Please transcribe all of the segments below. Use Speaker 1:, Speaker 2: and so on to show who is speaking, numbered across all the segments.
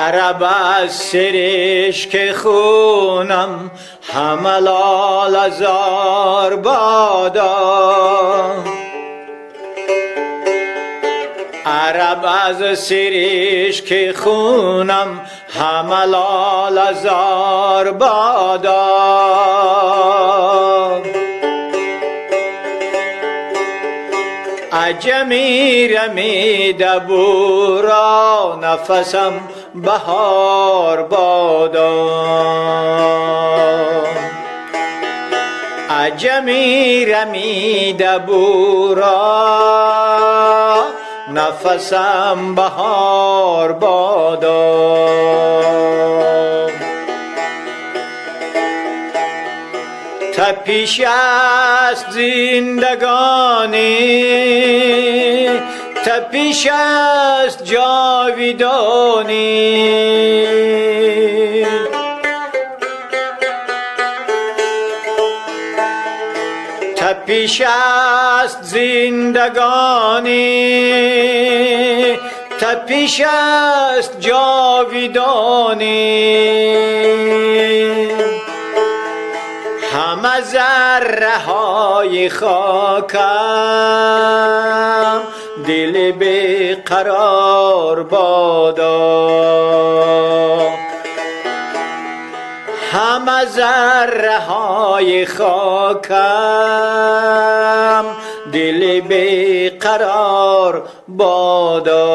Speaker 1: عرب از سرشک خونم همه لال زار بادا. عرب از سرشک خونم همه لال زار بادا. عجمی رمیده بورا نفسم بهار بادا. عجمی رمیده بورا نفسم بهار بادا. تپیش است زندگانی، تپیش است جاویدانی. تپیش است زندگانی، تپیش است جاویدانی. همه ذره های خاکم دل بیقرار بادا. همه ذره های خاکم دل بیقرار بادا.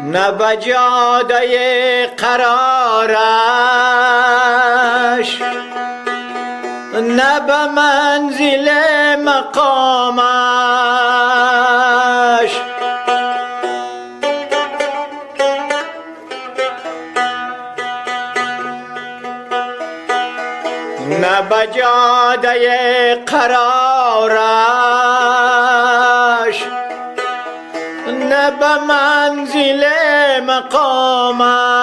Speaker 1: نه بجاده قرارش، نه به منزل مقامش. نه بجاده قرارش، نه به منزل مقامش.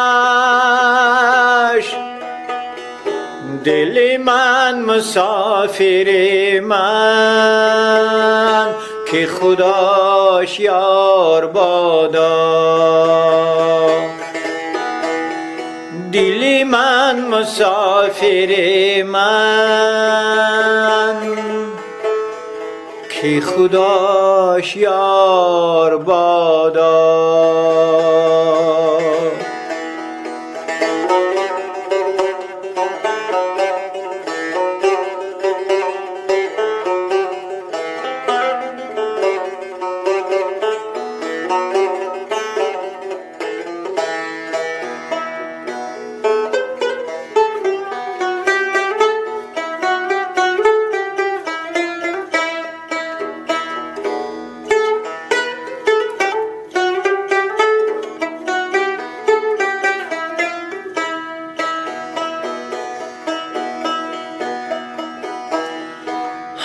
Speaker 1: دل من مسافر من که خداش یار بادا. دل من مسافر من که خداش یار بادا.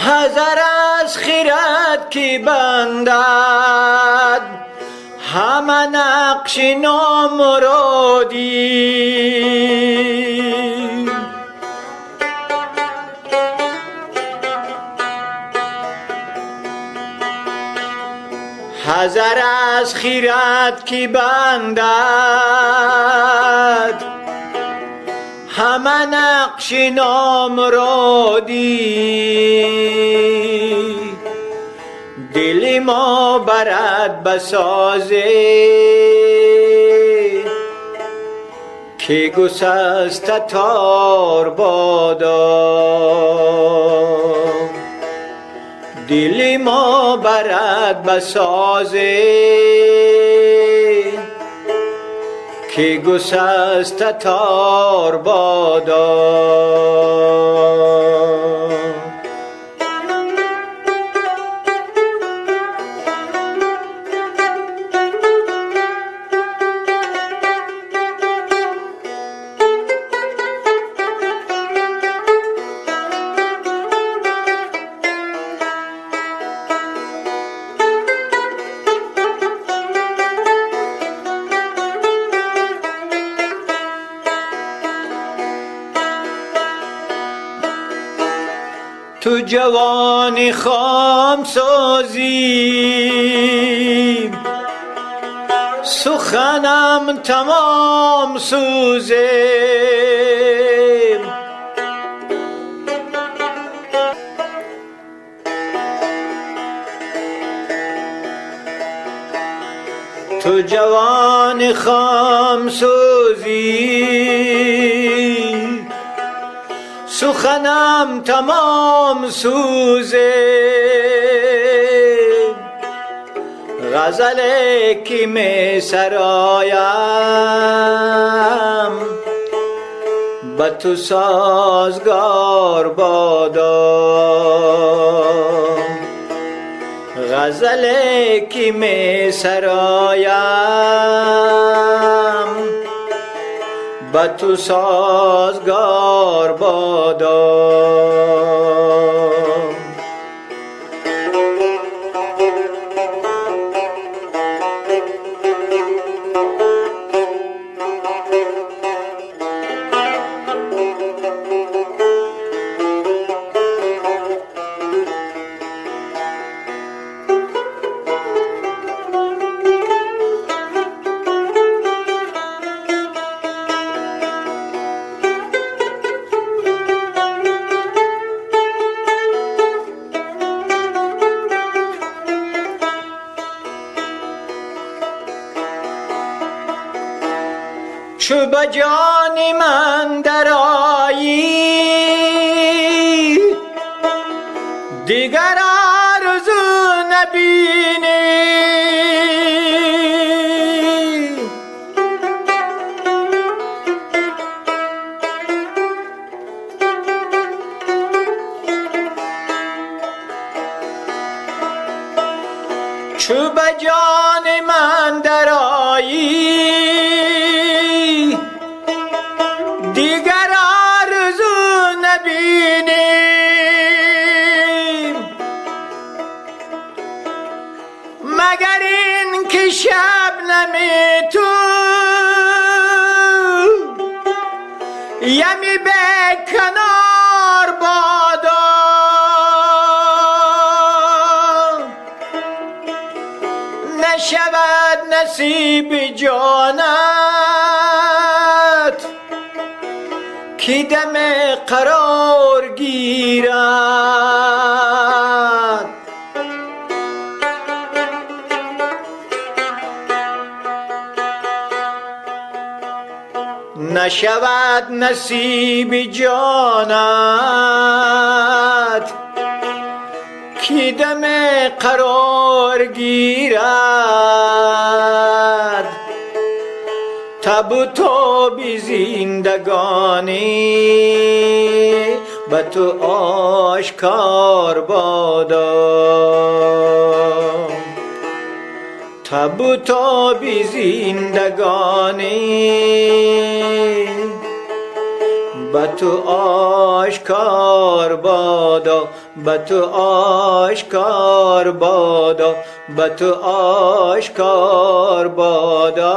Speaker 1: حذر از خیرت که بندد همه نقش نامرادی. حذر از خیرت که بندد همه نقش نامرادی. دل ما برد بسازه که گسسته تار بادا. دل ما برد بسازه که گسسته تار بادا. تو جوانی خام سازی، سخنم تمام سوزه. تو جوان خام سوزی، سخنم تمام سوزه. غزل کی می سرایم، به تو سازگار بادا. غزل کی می سرایم، به تو سازگار بادا. چو به جان من درآیی، دیگر آرزو نبینی. چو به جان من درآیی، دیگر آرزو نبینیم، مگر این که شبنم تو یمی به کنار بادا. نشود نصیب جانت کی دم قرار گیرد. نشود نصیب جانت کی دم قرار گیرد. تب تو بی زندگانی، به تو آشکار بادا. تب تو بی زندگانی، به تو آشکار بادا. به تو آشکار بادا، به تو آشکار بادا.